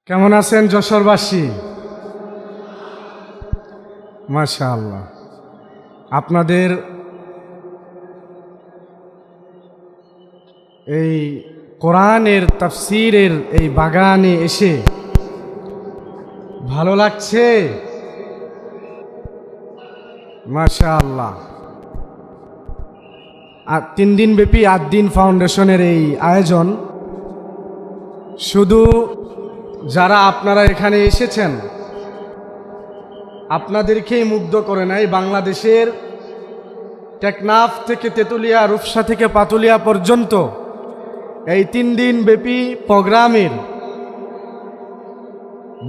কেমন আছেন যশোরবাসী? মাশাআল্লাহ, আপনাদের এই কোরআনের তাফসীরের এই বাগানে এসে ভালো লাগছে? মাশাআল্লাহ। আর 3 দিন ব্যাপী আদ-দ্বীন ফাউন্ডেশনের এই আয়োজন শুধু যারা আপনারা এখানে এসেছেন আপনাদেরকেই মুগ্ধ করে নাই, বাংলাদেশের টেকনাফ থেকে তেতুলিয়া, রূপসা থেকে পাতুলিয়া পর্যন্ত এই 3 দিন ব্যাপী প্রোগ্রামের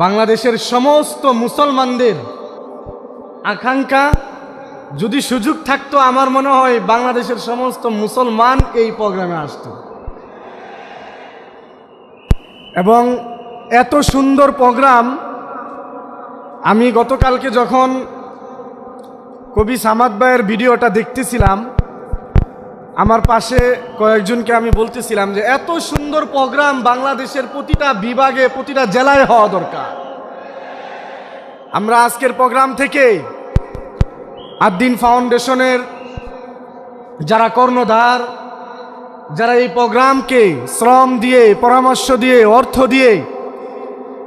বাংলাদেশের সমস্ত মুসলমানদের আকাঙ্ক্ষা, যদি সুযোগ থাকতো আমার মনে হয় বাংলাদেশের সমস্ত মুসলমান এই প্রোগ্রামে আসতো। এবং এত সুন্দর প্রোগ্রাম, আমি গতকালকে যখন কবি সামাদ ভাইয়ের ভিডিওটা দেখতেছিলাম, আমার পাশে কয়েকজনকে আমি বলতেছিলাম যে এত সুন্দর প্রোগ্রাম বাংলাদেশের প্রতিটা বিভাগে, প্রতিটা জেলায় হওয়া দরকার। আমরা আজকের প্রোগ্রাম থেকে আদ-দ্বীন ফাউন্ডেশনের যারা কর্ণধার, যারা এই প্রোগ্রামকে শ্রম দিয়ে, পরামর্শ দিয়ে, অর্থ দিয়ে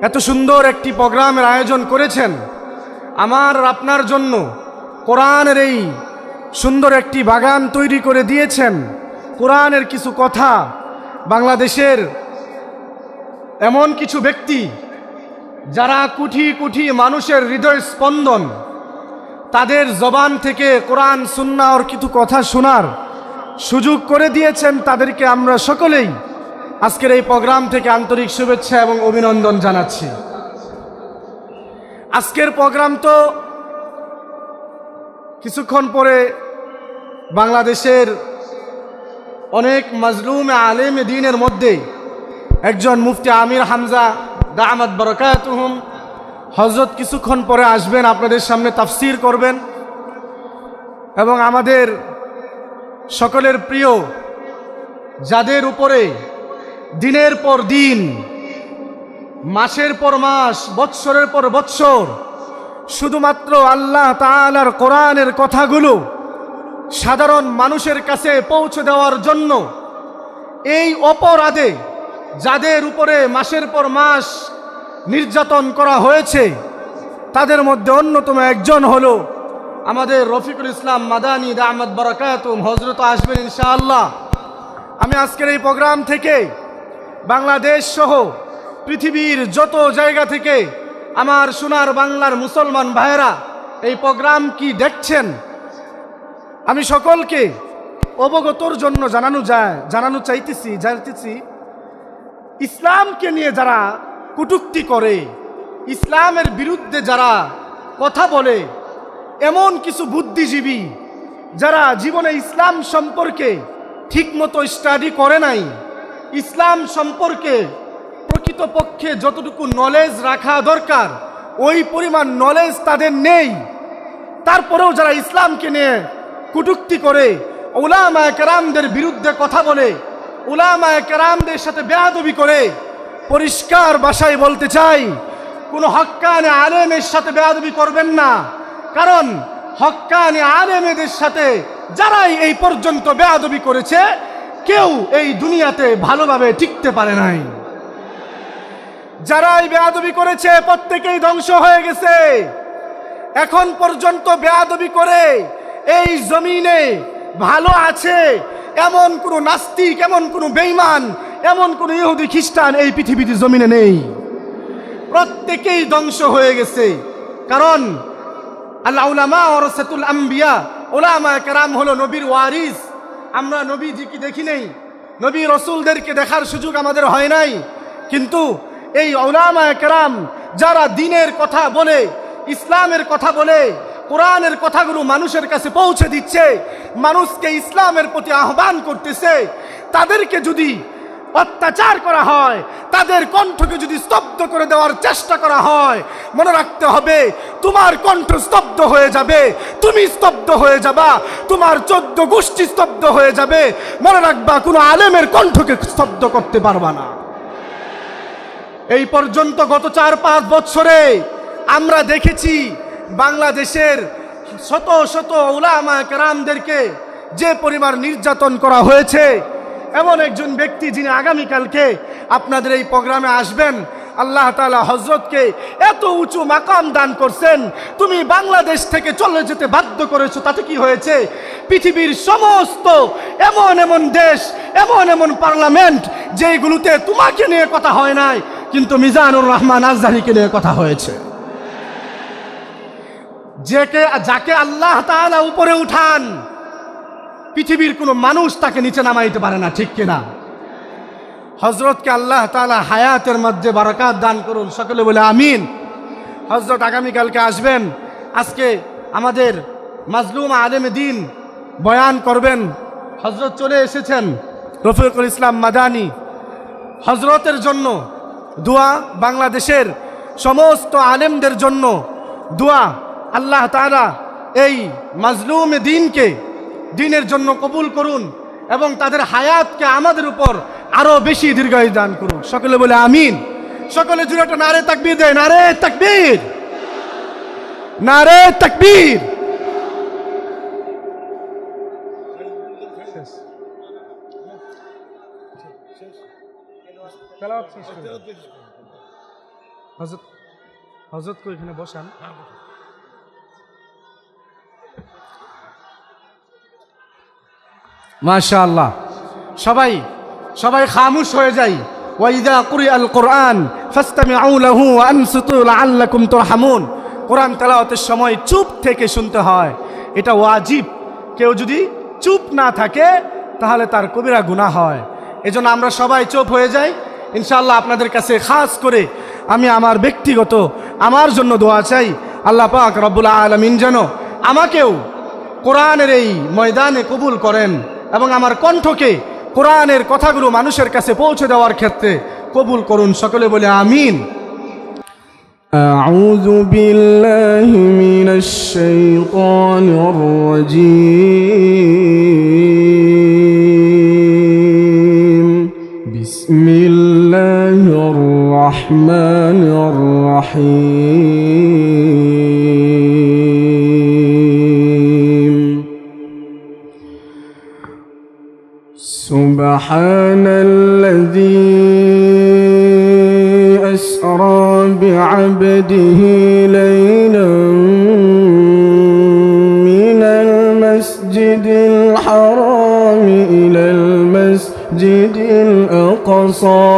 এত সুন্দর একটি প্রোগ্রামের আয়োজন করেছেন, আমার আপনার জন্য কোরআনের এই সুন্দর একটি বাগান তৈরি করে দিয়েছেন। কোরআনের কিছু কথা, বাংলাদেশের এমন কিছু ব্যক্তি যারা কোটি কোটি মানুষের হৃদয় স্পন্দন, তাদের জবান থেকে কোরআন সুন্নাহর কিছু কথা শোনার সুযোগ করে দিয়েছেন। তাদেরকে আমরা সকলেই আজকের এই প্রোগ্রাম থেকে আন্তরিক শুভেচ্ছা এবং অভিনন্দন জানাচ্ছি। আজকের প্রোগ্রাম তো কিছুক্ষণ পরে বাংলাদেশের অনেক মাজলুম আলেম দ্বীনের মধ্যে একজন মুফতি আমির হামজা দামাত বারাকাতুহুম হযরত কিছুক্ষণ পরে আসবেন, আপনাদের সামনে তাফসীর করবেন। এবং আমাদের সকলের প্রিয়, যাদের উপরে দিনের পর দিন, মাসের পর মাস, বৎসরের পর বৎসর শুধুমাত্র আল্লাহ তাআলার কোরআনের কথাগুলো সাধারণ মানুষের কাছে পৌঁছে দেওয়ার জন্য এই অপরাধে যাদের উপরে মাসের পর মাস নির্যাতন করা হয়েছে, তাদের মধ্যে অন্যতম একজন হলো আমাদের রফিকুল ইসলাম মাদানী দামাত বারাকাতুহুম। হযরত আসবেন ইনশাআল্লাহ। আমি আজকের এই প্রোগ্রাম থেকে বাংলাদেশ সহ পৃথিবীর যত জায়গা থেকে আমার সোনার বাংলার মুসলমান ভাইয়েরা এই প্রোগ্রাম কি দেখছেন, আমি সকলকে অবগতর জন্য জানানো চাইতেছি, ইসলামকে নিয়ে যারা কটূক্তি করে, ইসলামের বিরুদ্ধে যারা কথা বলে, এমন কিছু বুদ্ধিজীবী যারা জীবনে ইসলাম সম্পর্কে ঠিকমতো স্টাডি করে নাই, ইসলাম সম্পর্কে প্রকৃতপক্ষে যতটুকু নলেজ রাখা দরকার ওই পরিমাণ নলেজ তাদের নেই, তারপরেও যারা ইসলামকে নিয়ে কটূক্তি করে, উলামায়ে কেরামদের বিরুদ্ধে কথা বলে, উলামায়ে কেরামদের সাথে বেয়াদবি করে, পরিষ্কার ভাষায় বলতে চাই, কোনো হক্কানি আলেমের সাথে বেয়াদবি করবেন না। কারণ হক্কানি আলেমেদের সাথে যারাই এই পর্যন্ত বেয়াদবি করেছে, কেউ এই দুনিয়াতে ভালোভাবে টিকতে পারে নাই। যারাই বেয়াদবি করেছে প্রত্যেকেই ধ্বংস হয়ে গেছে। এখন পর্যন্ত বেয়াদবি করে এই জমিনে ভালো আছে এমন কোনো নাস্তিক, এমন কোনো বেঈমান, এমন কোনো ইহুদি খ্রিস্টান এই পৃথিবীতে জমিনে নেই। প্রত্যেকেই ধ্বংস হয়ে গেছে। কারণ আল উলামা ওয়ারাসাতুল আম্বিয়া, উলামায়ে কেরাম হলো নবীর ওয়ারিস। আমরা নবীজিকে দেখি নাই, নবী রাসূলদেরকে দেখার সুযোগ আমাদের হয় নাই, কিন্তু এই উলামায়ে কেরাম যারা দ্বীনের কথা বলে, ইসলামের কথা বলে, কোরআনের কথাগুলো মানুষের কাছে পৌঁছে দিচ্ছে, মানুষকে ইসলামের প্রতি আহ্বান করতেছে, তাদেরকে যদি অত্যাচার করা হয়, তাদের কণ্ঠকে যদি স্তব্ধ করে দেওয়ার চেষ্টা করা হয়, মনে রাখতে হবে তোমার কণ্ঠ স্তব্ধ হয়ে যাবে, তুমি স্তব্ধ হয়ে যাবা, তোমার 14 গোষ্ঠী স্তব্ধ হয়ে যাবে। মনে রাখবা, কোনো আলেমের কণ্ঠকে স্তব্ধ করতে পারবা না। এই পর্যন্ত গত 4-5 বছরে আমরা দেখেছি বাংলাদেশের শত শত উলামা কেরামদেরকে যে পরিমাণ নির্যাতন করা হয়েছে। এমন একজন ব্যক্তি যিনি আগামীকালকে আপনাদের এই প্রোগ্রামে আসবেন, আল্লাহ তাআলা হযরতকে এত উঁচু মাকাম দান করছেন, তুমি বাংলাদেশ থেকে চলে যেতে বাধ্য করেছো। তাতে কি হয়েছে? পৃথিবীর সমস্ত এমন এমন দেশ, এমন এমন পার্লামেন্ট যেগুলোতে তোমাকে নিয়ে কথা হয় নাই, কিন্তু মিজানুর রহমান আজহারীকে নিয়ে কথা হয়েছে। যাকে আল্লাহ তাআলা উপরে উঠান, পৃথিবীর কোনো মানুষ তাকে নিচে নামাইতে পারে না, ঠিক কিনা? হযরতকে আল্লাহ তাআলা হায়াতের মধ্যে বারাকাত দান করুন, সকলে বলে আমিন। হযরত আগামীকালকে আসবেন। আজকে আমাদের মাজলুম আলেমে দ্বীন বয়ান করবেন। হযরত চলে এসেছেন, রফিকুল ইসলাম মাদানী। হযরতের জন্য দোয়া, বাংলাদেশের সমস্ত আলেমদের জন্য দোয়া। আল্লাহ তাআলা এই মাজলুম দ্বীনকে দ্বীনের জন্য কবুল করুন এবং তাদের হায়াতকে আমাদের উপর আরো বেশি দীর্ঘায়ু দান করুন, সকলে বলে আমিন। সকলে জুড়ে একটা নারে তাকবীর দেয়, নারে তাকবীর, নারে তাকবীর। হযরত কো এখানে বসান। মাশাআল্লাহ, সবাই সবাই খামোশ হয়ে যাই। ওয়াইদা কুরিআল কুরআন ফাসতামিউ লাহু ওয়া আনসিতু লাআল্লাকুম তুরহামুন। কোরআন তেলাওয়াতের সময় চুপ থেকে শুনতে হয়, এটা ওয়াজিব। কেউ যদি চুপ না থাকে তাহলে তার কবিরা গুনাহ হয়। এজন্য আমরা সবাই চুপ হয়ে যাই। ইনশাআল্লাহ আপনাদের কাছে খাস করে আমি আমার ব্যক্তিগত আমার জন্য দোয়া চাই, আল্লাহ পাক রব্বুল আলামিন যেন আমাকেও কোরআনের এই ময়দানে কবুল করেন এবং আমার কণ্ঠকে কোরআনের কথাগুলো মানুষের কাছে পৌঁছে দেওয়ার ক্ষেত্রে কবুল করুন, সকলে বলে আমিন। أعوذ بالله من الشيطان الرجيم. بسم الله الرحمن الرحيم. سبحان الذي أسرى بعبده ليلا من المسجد الحرام إلى المسجد الأقصى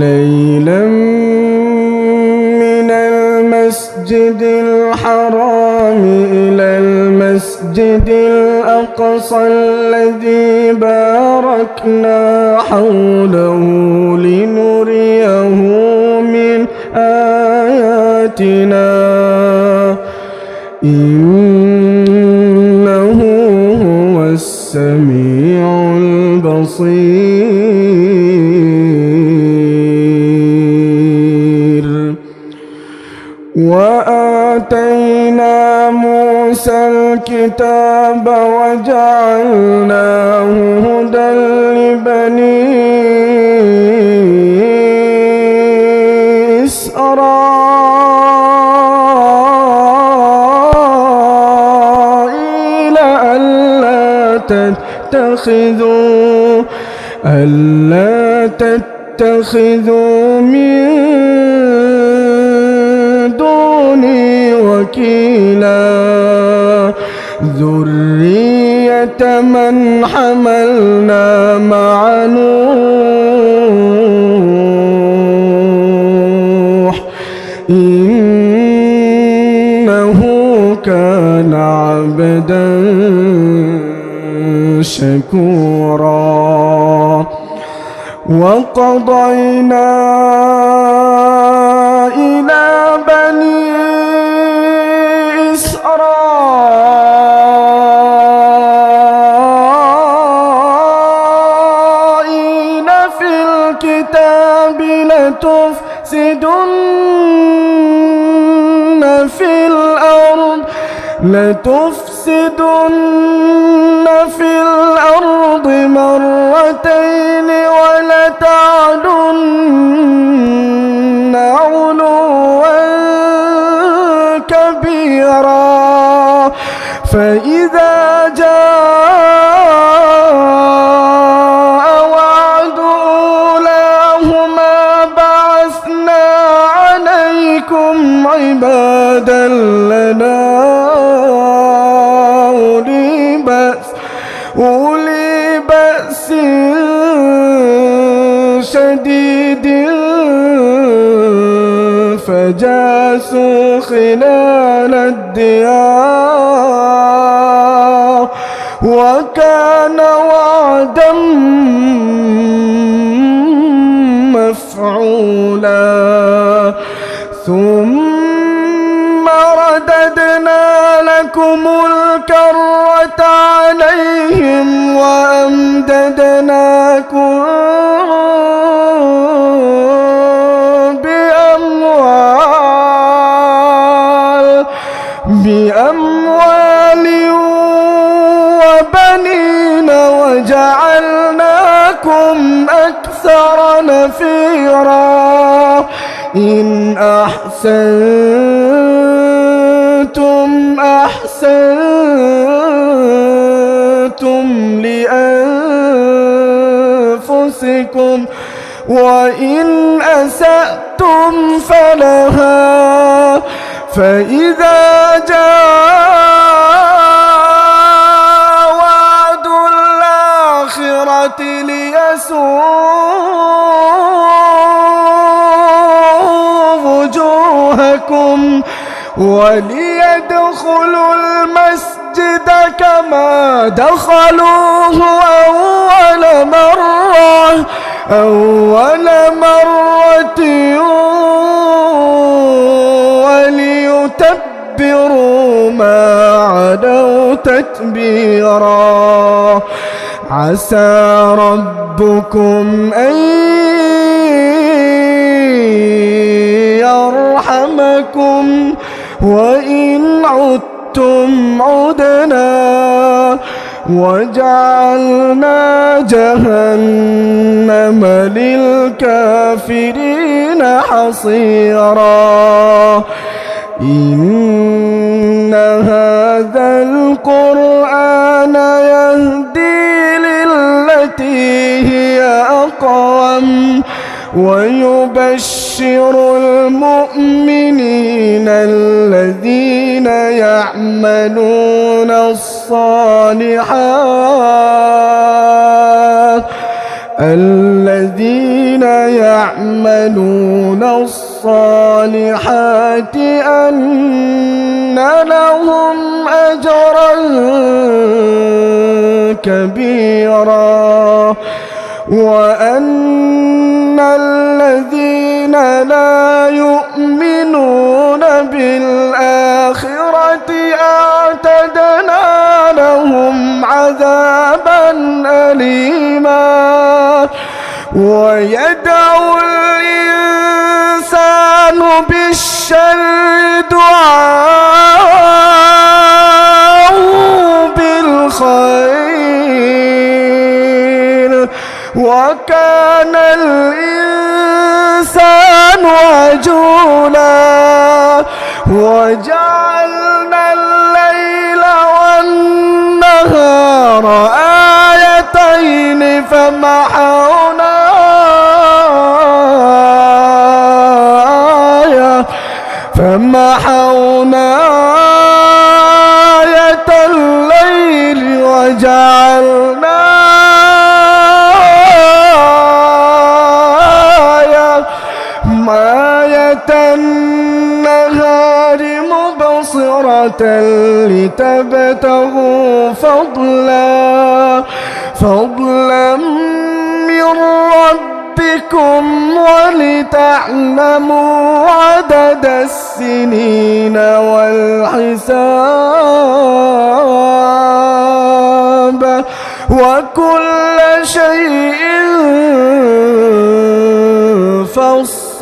ليلا من المسجد الحرام إلى المسجد الأقصى الذي باركنا حوله لنريه من آياتنا إنه هو السميع البصير. وآتينا موسى الكتاب وجعلناه هدى لبني إسرائيل ألا تتخذوا من دوني وكيلا ذرية من حملنا مع نوح إنه كان عبدا شكورا. وقضينا إلى بني إسرائيل في الكتاب لتفسدن في الأرض مرتين ولتعلن فإذا جاء وعد أولاهما بعثنا عليكم عبادا لنا أولي بأس شديد فجاسوا خلال الديار وكان وعدا مفعولا ثم رددنا لكم الكرة عليهم وأمددناكم بأموال وبنين وجعلناكم أكثر نفيرا إن أحسنتم أحسنتم لأنفسكم وإن أسأتم فلها فإذا جاء وعد الآخرة ليسوءوا وجوهكم وليدخلوا المسجد كما دخلوه أول مرة وليتبروا ما علوا تتبيرا عسى ربكم أن يرحمكم وإن عدتم عدنا وجعلنا جهنم للكافرين حصيرا إن هذا القرآن يهدي للتي هي أقوم ويبشر المؤمنين الذين يعملون الصالحات أن لهم أجرا كبيرا وأن الذين لا يؤمنون بالآخرة أعتدنا لهم عذابا أليما ويدعو الإنسان بالشر دعاءه بالخير وكان الإنسان عجولا وجعلنا الليل والنهار آيتين فمحونا آية الليل وجعلنا آية النهار مبصرة لتبتغوا فضلا من ربكم ولتعلموا عدد السنين والحساب وكل شيء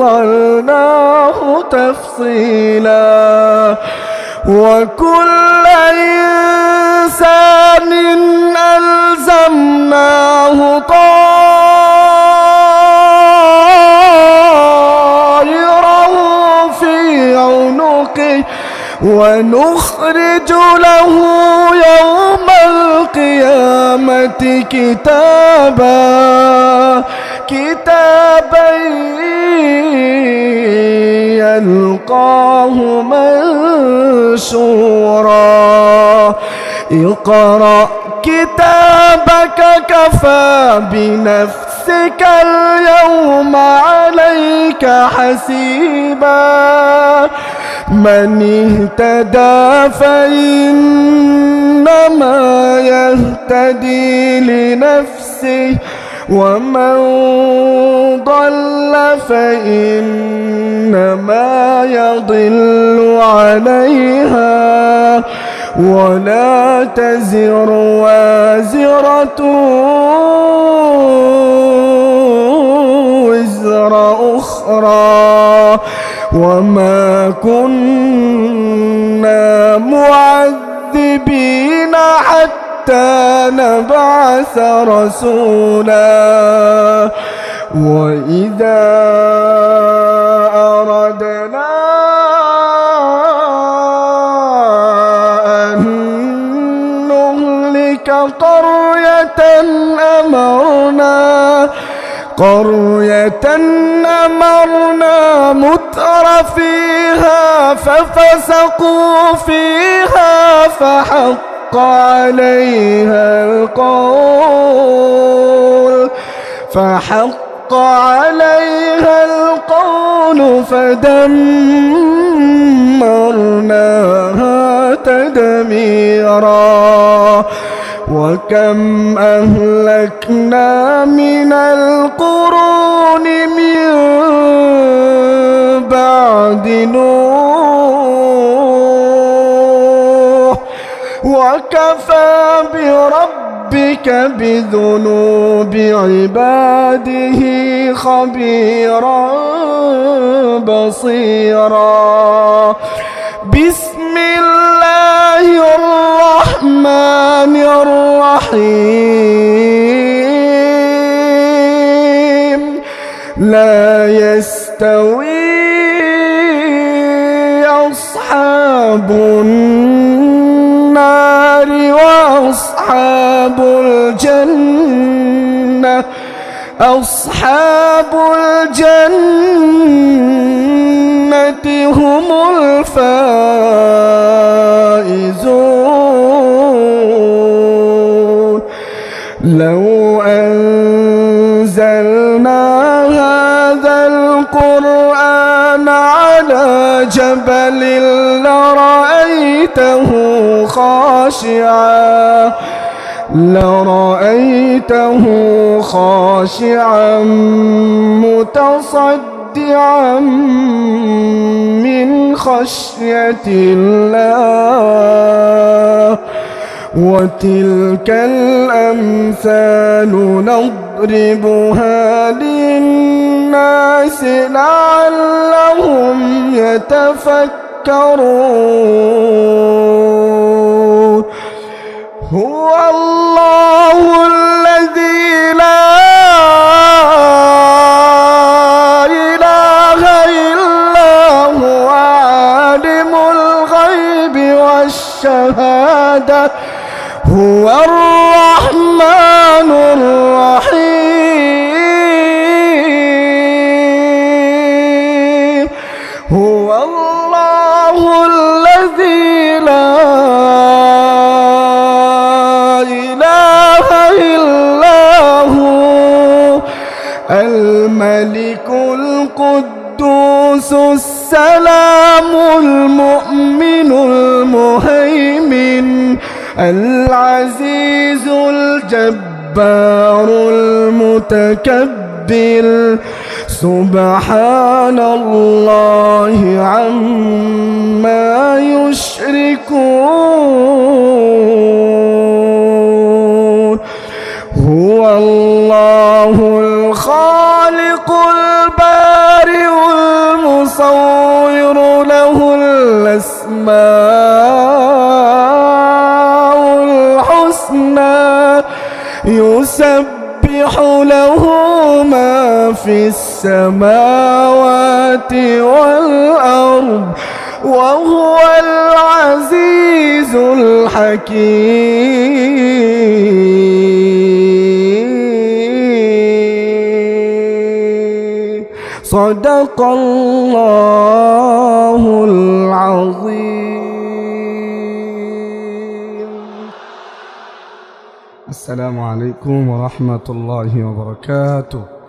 فصلناه تفصيلا وكل إنسان ألزمناه طائره في عنقه ونخرج له يوم القيامة كتابا يلقاه منشورا اقرأ كتابك كفى بنفسك اليوم عليك حسيبا من اهتدى فإنما يهتدي لنفسه ومن ضل فإنما يضل عليها ولا تزر وازرة وزر أخرى وما كنا معذبين حتى نبعث رسولا وإذا أردنا أن نهلك قرية أمرنا متر فيها ففسقوا فيها فحق عليها القول فدمرناها تدميرا وكم أهلكنا من القرون من بعد نوح وكفى بربك بذنوب عباده خبيرا بصيرا بسم الله الرحمن الرحيم لا يستوي أصحاب النار وأصحاب الجنة أصحاب الجنة هم الفائزون لو أنزلنا هذا القرآن على جبل لرأيته خاشعا متصدعا من خشية الله وتلك الأمثال نضربها للناس لعلهم يتفكرون هو الله الذي لا إله إلا هو عالم الغيب والشهادة هو الرحمن الرحيم هو الله الذي لا إله إلا هو الملك القدوس السلام المؤمن المهيمن العزيز الجبار المتكبر سبحان الله عما يشركون هو الله الخالق البارئ المصور له الأسماء الحسنى يسبح له ما في السماوات والأرض وهو العزيز الحكيم. صدق الله العظيم. السلام عليكم ورحمة الله وبركاته.